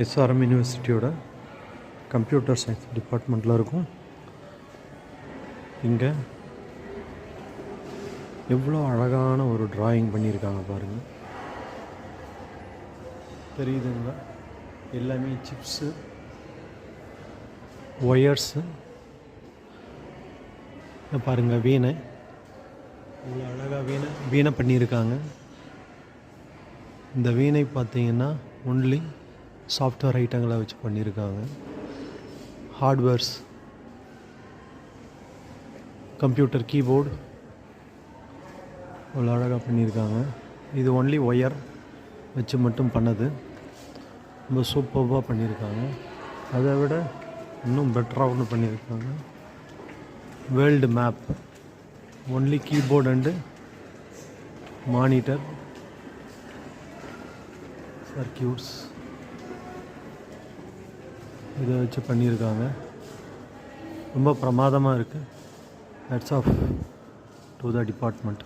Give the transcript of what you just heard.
SRM யூனிவர்சிட்டியோட computer science டிபார்ட்மெண்ட்டில் இருக்கும். இங்கே எவ்வளோ அழகான ஒரு டிராயிங் பண்ணியிருக்காங்க பாருங்கள், தெரியுதுங்களா? எல்லாமே சிப்ஸு, ஒயர்ஸு பாருங்கள், வீணை இவ்வளோ அழகாக வீணை பண்ணியிருக்காங்க. இந்த வீணை பார்த்தீங்கன்னா ஒன்லி சாஃப்ட்வேர் ஐட்டங்களை வச்சு பண்ணியிருக்காங்க. ஹார்ட்வேர்ஸ், கம்ப்யூட்டர் கீபோர்டு அவ்வளோ அழகாக பண்ணியிருக்காங்க. இது ஒன்லி ஒயர் வச்சு மட்டும் பண்ணது, ரொம்ப சூப்பராக பண்ணியிருக்காங்க. அதை விட இன்னும் பெட்டராக ஒன்று பண்ணியிருக்காங்க. World map, only keyboard and monitor, circuits இதை வச்சு பண்ணியிருக்காங்க. ரொம்ப பிரமாதமாக இருக்குது. Hats off to the department.